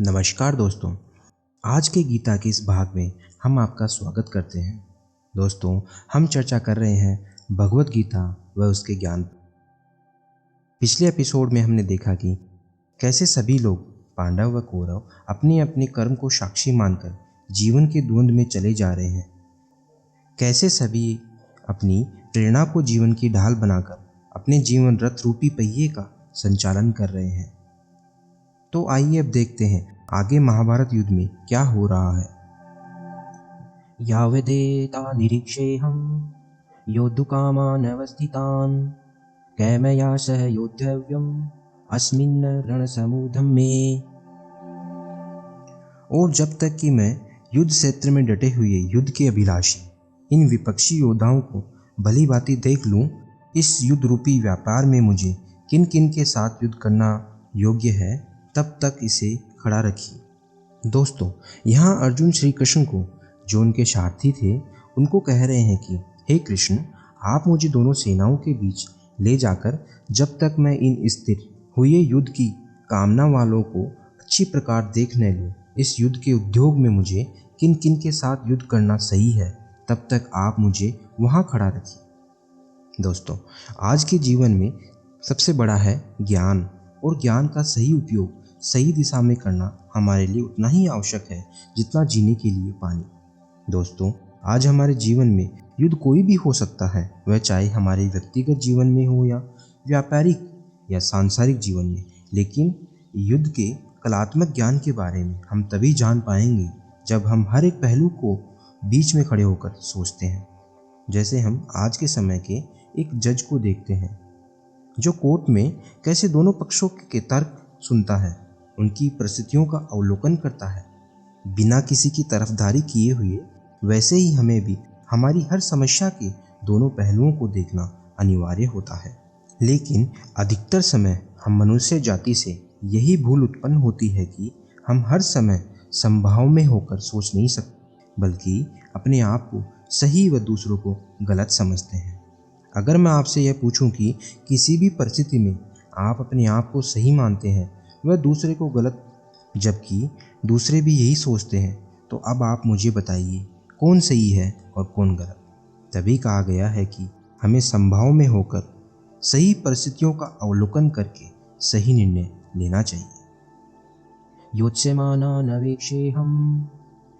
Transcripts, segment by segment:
नमस्कार दोस्तों, आज के गीता के इस भाग में हम आपका स्वागत करते हैं। दोस्तों, हम चर्चा कर रहे हैं भगवत गीता व उसके ज्ञान। पिछले एपिसोड में हमने देखा कि कैसे सभी लोग पांडव व कौरव अपने अपने कर्म को साक्षी मानकर जीवन के द्वंद्व में चले जा रहे हैं। कैसे सभी अपनी प्रेरणा को जीवन की ढाल बनाकर अपने जीवन रथ रूपी पहिए का संचालन कर रहे हैं। तो आइए अब देखते हैं आगे महाभारत युद्ध में क्या हो रहा है। यावदेता निरीक्षेऽहं योद्धुकामानवस्थितान् कैमया सह योद्धव्यम् अस्मिन् रणसमुद्यमे में। और जब तक कि मैं युद्ध क्षेत्र में डटे हुए युद्ध के अभिलाषी इन विपक्षी योद्धाओं को भली भांति देख लूं, इस युद्ध रूपी व्यापार में मुझे किन किन के साथ युद्ध करना योग्य है, तब तक इसे खड़ा रखिए। दोस्तों, यहाँ अर्जुन श्री कृष्ण को, जो उनके सारथी थे, उनको कह रहे हैं कि हे कृष्ण, आप मुझे दोनों सेनाओं के बीच ले जाकर जब तक मैं इन स्थिर हुए युद्ध की कामना वालों को अच्छी प्रकार देख न लूँ, इस युद्ध के उद्योग में मुझे किन किन के साथ युद्ध करना सही है, तब तक आप मुझे वहाँ खड़ा रखिए। दोस्तों, आज के जीवन में सबसे बड़ा है ज्ञान, और ज्ञान का सही उपयोग सही दिशा में करना हमारे लिए उतना ही आवश्यक है जितना जीने के लिए पानी। दोस्तों, आज हमारे जीवन में युद्ध कोई भी हो सकता है, वह चाहे हमारे व्यक्तिगत जीवन में हो या व्यापारिक या सांसारिक जीवन में। लेकिन युद्ध के कलात्मक ज्ञान के बारे में हम तभी जान पाएंगे जब हम हर एक पहलू को बीच में खड़े होकर सोचते हैं। जैसे हम आज के समय के एक जज को देखते हैं जो कोर्ट में कैसे दोनों पक्षों के तर्क सुनता है, उनकी परिस्थितियों का अवलोकन करता है बिना किसी की तरफदारी किए हुए। वैसे ही हमें भी हमारी हर समस्या के दोनों पहलुओं को देखना अनिवार्य होता है। लेकिन अधिकतर समय हम मनुष्य जाति से यही भूल उत्पन्न होती है कि हम हर समय संभाव में होकर सोच नहीं सकते, बल्कि अपने आप को सही व दूसरों को गलत समझते हैं। अगर मैं आपसे यह पूछूं कि किसी भी परिस्थिति में आप अपने आप को सही मानते हैं वह दूसरे को गलत, जबकि दूसरे भी यही सोचते हैं, तो अब आप मुझे बताइए कौन सही है और कौन गलत। तभी कहा गया है कि हमें संभाव में होकर सही परिस्थितियों का अवलोकन करके सही निर्णय लेना चाहिए। योत्स्यमानानवेक्षेऽहं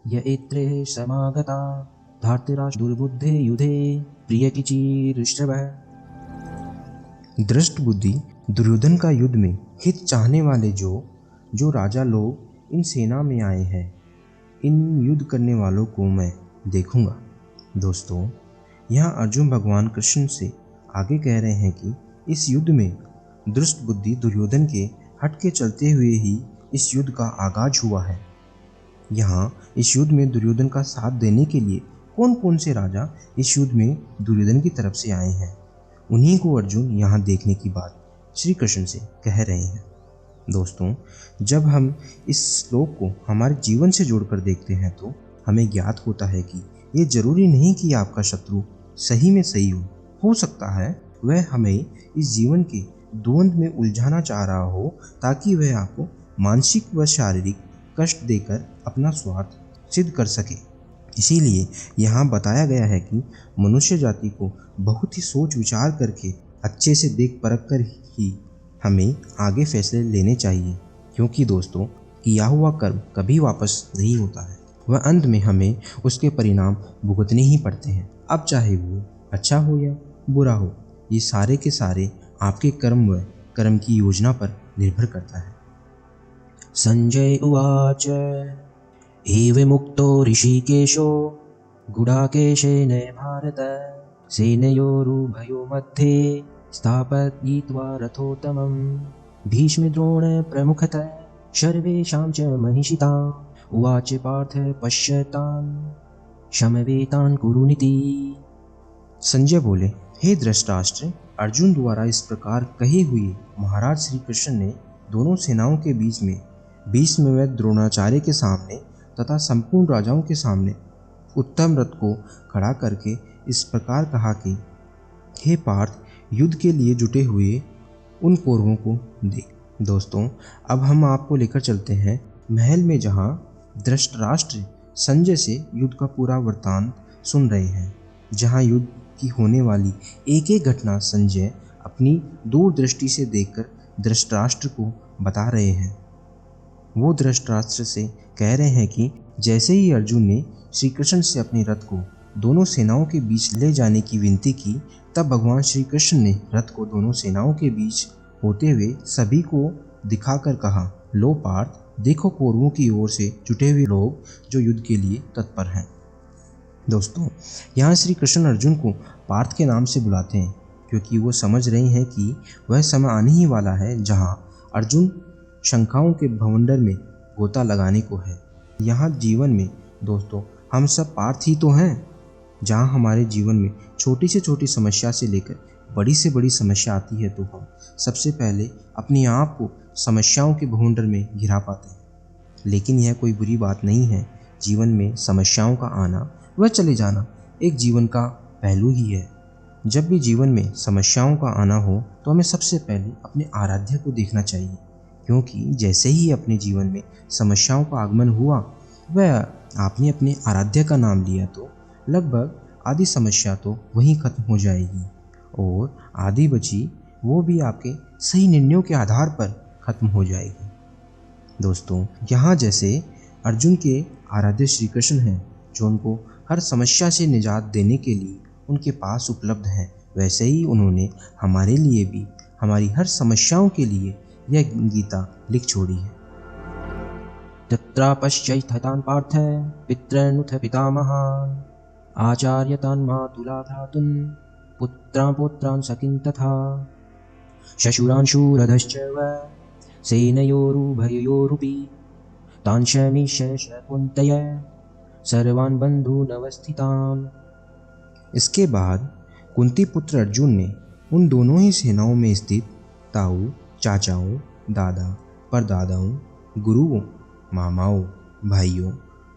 य एत्रे समागता धार्तराष्ट्र दुर्बुद्धे युधे प्रियकिचिर्षभः। दृष्ट बुद्धि दुर्योधन का युद्ध में हित चाहने वाले जो राजा लोग इन सेना में आए हैं, इन युद्ध करने वालों को मैं देखूंगा। दोस्तों, यहाँ अर्जुन भगवान कृष्ण से आगे कह रहे हैं कि इस युद्ध में दुष्ट बुद्धि दुर्योधन के हट के चलते हुए ही इस युद्ध का आगाज हुआ है। यहाँ इस युद्ध में दुर्योधन का साथ देने के लिए कौन कौन से राजा इस युद्ध में दुर्योधन की तरफ से आए हैं, उन्हीं को अर्जुन यहाँ देखने की बात श्री कृष्ण से कह रहे हैं। दोस्तों, जब हम इस श्लोक को हमारे जीवन से जोड़कर देखते हैं तो हमें ज्ञात होता है कि ये जरूरी नहीं कि आपका शत्रु सही में सही हो सकता है वह हमें इस जीवन के द्वंद्व में उलझाना चाह रहा हो, ताकि वह आपको मानसिक व शारीरिक कष्ट देकर अपना स्वार्थ सिद्ध कर सके। इसीलिए यहाँ बताया गया है कि मनुष्य जाति को बहुत ही सोच विचार करके अच्छे से देख परख कर ही हमें आगे फैसले लेने चाहिए, क्योंकि दोस्तों, किया हुआ कर्म कभी वापस नहीं होता है, वह अंत में हमें उसके परिणाम भुगतने ही पड़ते हैं। अब चाहे वो अच्छा हो या बुरा हो, ये सारे के सारे आपके कर्म व कर्म की योजना पर निर्भर करता है। संजय उवाच एवमुक्तो ऋषिकेशो गुडाकेशेन भारत सेनयोरुभयो मध्ये स्थापयित्वा रथोत्तमं भीष्मद्रोण प्रमुखतः सर्वेषां च महिषिताम् उवाच पार्थ पश्यतान् समवेतान् कुरुनिति। संजय बोले, हे धृतराष्ट्र, अर्जुन द्वारा इस प्रकार कहे हुए महाराज श्री कृष्ण ने दोनों सेनाओं के बीच में भीष्म व द्रोणाचार्य के सामने तथा संपूर्ण राजाओं के सामने उत्तम रथ को खड़ा करके इस प्रकार कहा कि हे पार्थ, युद्ध के लिए जुटे हुए उन कौरवों को देख। दोस्तों, अब हम आपको लेकर चलते हैं महल में जहाँ धृतराष्ट्र संजय से युद्ध का पूरा वृत्तांत सुन रहे हैं, जहाँ युद्ध की होने वाली एक एक घटना संजय अपनी दूरदृष्टि से देखकर धृतराष्ट्र को बता रहे हैं। वो धृतराष्ट्र से कह रहे हैं कि जैसे ही अर्जुन ने श्री कृष्ण से अपने रथ को दोनों सेनाओं के बीच ले जाने की विनती की, तब भगवान श्री कृष्ण ने रथ को दोनों सेनाओं के बीच होते हुए सभी को दिखाकर कहा, लो पार्थ, देखो कौरवों की ओर से जुटे हुए लोग जो युद्ध के लिए तत्पर हैं। दोस्तों, यहाँ श्री कृष्ण अर्जुन को पार्थ के नाम से बुलाते हैं क्योंकि वो समझ रहे हैं कि वह समय आने ही वाला है जहाँ अर्जुन शंखाओं के भवंडर में गोता लगाने को है। यहाँ जीवन में दोस्तों हम सब पार्थ ही तो हैं, जहाँ हमारे जीवन में छोटी से छोटी समस्या से लेकर बड़ी से बड़ी समस्या आती है तो हम सबसे पहले अपने आप को समस्याओं के भवंडर में घिरा पाते हैं। लेकिन यह कोई बुरी बात नहीं है। जीवन में समस्याओं का आना व चले जाना एक जीवन का पहलू ही है। जब भी जीवन में समस्याओं का आना हो तो हमें सबसे पहले अपने आराध्य को देखना चाहिए, क्योंकि जैसे ही अपने जीवन में समस्याओं का आगमन हुआ वह आपने अपने आराध्य का नाम लिया तो लगभग आधी समस्या तो वहीं खत्म हो जाएगी और आधी बची वो भी आपके सही निर्णयों के आधार पर खत्म हो जाएगी। दोस्तों, यहाँ जैसे अर्जुन के आराध्य श्री कृष्ण हैं जो उनको हर समस्या से निजात देने के लिए उनके पास उपलब्ध हैं, वैसे ही उन्होंने हमारे लिए भी हमारी हर समस्याओं के लिए यह गीता लिख छोड़ी है। तत्रापश्यैथतान् पार्थ पितॄनुथ पितामहान् आचार्यतान् मातुला भ्रातॄन् पुत्रान् पौत्रान् सखीन् तथा शशुरान् शूरदश्च व सेनयोरुभयोरुपि तान् शमिष्य कुन्तय सर्वान् बन्धूनवस्थितान्। इसके बाद कुंती पुत्र अर्जुन ने उन दोनों ही सेनाओं में स्थित ताऊ, चाचाओं, दादा, परदादाओं, गुरुओं, मामाओं, भाइयों,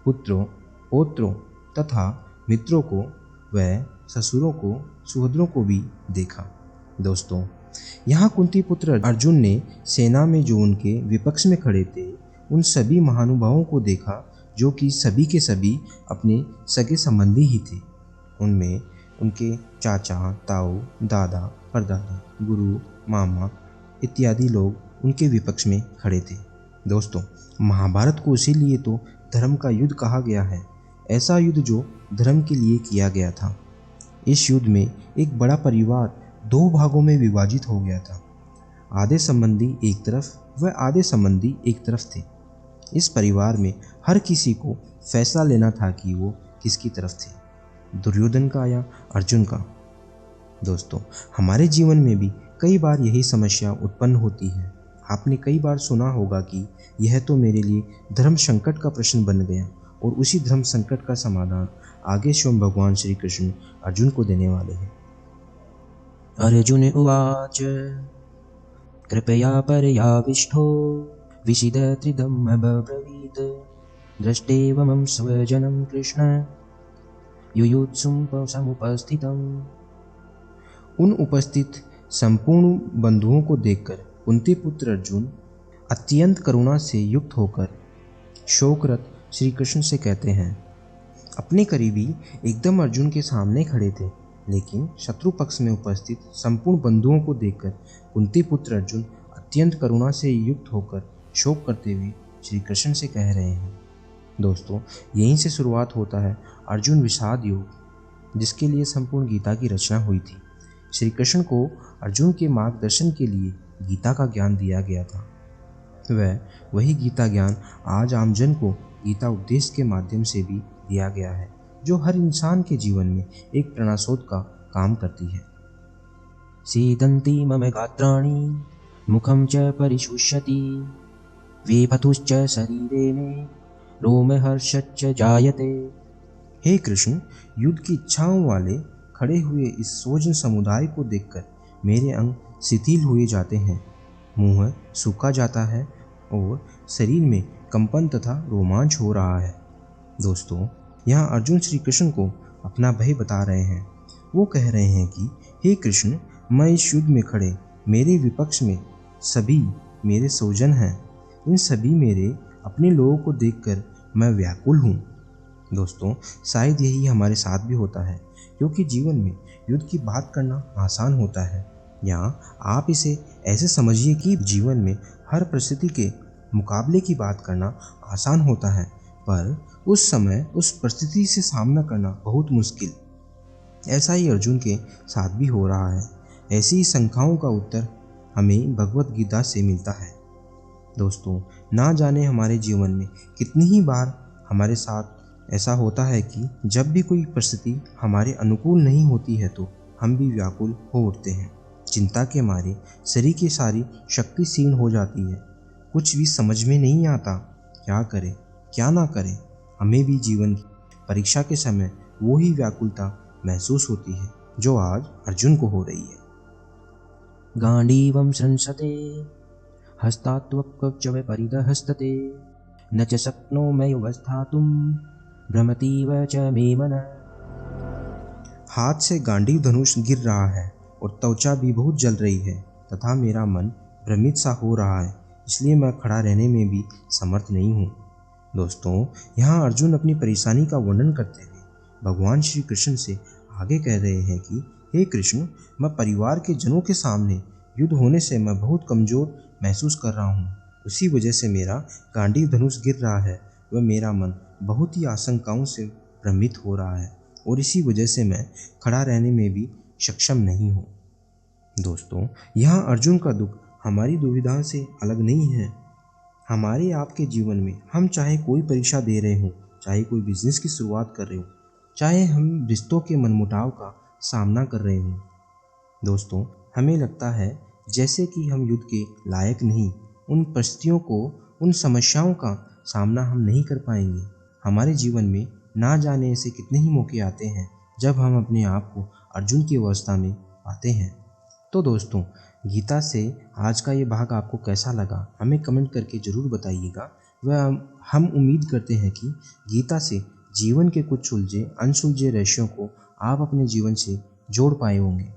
पुत्रों, पौत्रों तथा मित्रों को व ससुरों को, सुहृदों को भी देखा। दोस्तों, यहाँ कुंती पुत्र अर्जुन ने सेना में जो उनके विपक्ष में खड़े थे उन सभी महानुभावों को देखा जो कि सभी के सभी अपने सगे संबंधी ही थे। उनमें उनके चाचा, ताऊ, दादा, परदादा, गुरु, मामा इत्यादि लोग उनके विपक्ष में खड़े थे। दोस्तों, महाभारत को इसीलिए तो धर्म का युद्ध कहा गया है, ऐसा युद्ध जो धर्म के लिए किया गया था। इस युद्ध में एक बड़ा परिवार दो भागों में विभाजित हो गया था। आधे संबंधी एक तरफ व आधे संबंधी एक तरफ थे। इस परिवार में हर किसी को फैसला लेना था कि वो किसकी तरफ थे, दुर्योधन का या अर्जुन का। दोस्तों, हमारे जीवन में भी कई बार यही समस्या उत्पन्न होती है। आपने कई बार सुना होगा कि यह तो मेरे लिए धर्म संकट का प्रश्न बन गया और उसी धर्म संकट का समाधान आगे स्वयं भगवान श्री कृष्ण अर्जुन को देने वाले हैं। अर्जुन उवाच कृपया परयाविष्ठो विषीदत्रिदम् अब्रवीत् दृष्टेवमं स्वजनं कृष्ण युयुत्सुं समुपस्थितम्। उन उपस्थित संपूर्ण बंधुओं को देखकर कुंती पुत्र अर्जुन अत्यंत करुणा से युक्त होकर शोकरत श्री कृष्ण से कहते हैं। अपने करीबी एकदम अर्जुन के सामने खड़े थे, लेकिन शत्रु पक्ष में उपस्थित संपूर्ण बंधुओं को देखकर कुंती पुत्र अर्जुन अत्यंत करुणा से युक्त होकर शोक करते हुए श्री कृष्ण से कह रहे हैं। दोस्तों, यहीं से शुरुआत होता है अर्जुन विषाद योग, जिसके लिए संपूर्ण गीता की रचना हुई थी। श्री कृष्ण को अर्जुन के मार्गदर्शन के लिए गीता का ज्ञान दिया गया था। वही गीता ज्ञान आज आमजन को गीता उपदेश के माध्यम से भी दिया गया है, जो हर इंसान के जीवन में एक प्रेरणास्रोत का काम करती है। सीदन्ति मम गात्राणि मुखं च परिशुष्यति वेपथुश्च शरीरे मे रोमहर्षश्च जायते। हे कृष्ण, युद्ध की इच्छाओं वाले खड़े हुए इस स्वजन समुदाय को देखकर मेरे अंग शिथिल हुए जाते हैं, मुंह सूखा जाता है और शरीर में कंपन तथा रोमांच हो रहा है। दोस्तों, यहाँ अर्जुन श्री कृष्ण को अपना भय बता रहे हैं। वो कह रहे हैं कि हे कृष्ण, मैं इस युद्ध में खड़े मेरे विपक्ष में सभी मेरे स्वजन हैं। इन सभी मेरे अपने लोगों को देखकर मैं व्याकुल हूँ। दोस्तों, शायद यही हमारे साथ भी होता है, क्योंकि जीवन में युद्ध की बात करना आसान होता है, या आप इसे ऐसे समझिए कि जीवन में हर परिस्थिति के मुकाबले की बात करना आसान होता है, पर उस समय उस परिस्थिति से सामना करना बहुत मुश्किल। ऐसा ही अर्जुन के साथ भी हो रहा है। ऐसी ही शंकाओं का उत्तर हमें भगवत गीता से मिलता है। दोस्तों, ना जाने हमारे जीवन में कितनी ही बार हमारे साथ ऐसा होता है कि जब भी कोई परिस्थिति हमारे अनुकूल नहीं होती है तो हम भी व्याकुल हो उठते हैं। चिंता के मारे शरीर की सारी शक्ति क्षीण हो जाती है। कुछ भी समझ में नहीं आता, क्या करें क्या ना करें। हमें भी जीवन की परीक्षा के समय वो ही व्याकुलता महसूस होती है जो आज अर्जुन को हो रही है। गांडीवं संसते हस्तात्वक्कवच परिदहस्तते न च शक्नोम्यवस्थातुं भ्रमतीव च मे मनः। हाथ से गांडीव धनुष गिर रहा है और त्वचा भी बहुत जल रही है तथा मेरा मन भ्रमित सा हो रहा है, इसलिए मैं खड़ा रहने में भी समर्थ नहीं हूँ। दोस्तों, यहाँ अर्जुन अपनी परेशानी का वर्णन करते हुए भगवान श्री कृष्ण से आगे कह रहे हैं कि हे कृष्ण, मैं परिवार के जनों के सामने युद्ध होने से मैं बहुत कमज़ोर महसूस कर रहा हूँ। उसी वजह से मेरा गांडीव धनुष गिर रहा है व मेरा मन बहुत ही आशंकाओं से भ्रमित हो रहा है और इसी वजह से मैं खड़ा रहने में भी सक्षम नहीं हूँ। दोस्तों, यहाँ अर्जुन का दुख हमारी दुविधा से अलग नहीं है। हमारे आपके जीवन में हम चाहे कोई परीक्षा दे रहे हों, चाहे कोई बिजनेस की शुरुआत कर रहे हों, चाहे हम रिश्तों के मनमुटाव का सामना कर रहे हों, दोस्तों, हमें लगता है जैसे कि हम युद्ध के लायक नहीं। उन परिस्थितियों को, उन समस्याओं का सामना हम नहीं कर पाएंगे। हमारे जीवन में ना जाने ऐसे कितने ही मौके आते हैं जब हम अपने आप को अर्जुन की अवस्था में पाते हैं। तो दोस्तों, गीता से आज का ये भाग आपको कैसा लगा हमें कमेंट करके ज़रूर बताइएगा। वह हम उम्मीद करते हैं कि गीता से जीवन के कुछ अनसुलझे रहस्यों को आप अपने जीवन से जोड़ पाए होंगे।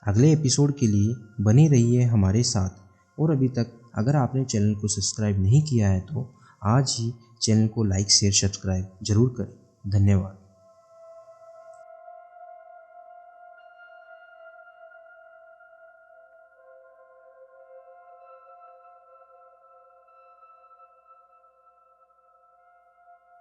अगले एपिसोड के लिए बने रहिए हमारे साथ। और अभी तक अगर आपने चैनल को सब्सक्राइब नहीं किया है तो आज ही चैनल को लाइक शेयर सब्सक्राइब ज़रूर करें। धन्यवाद।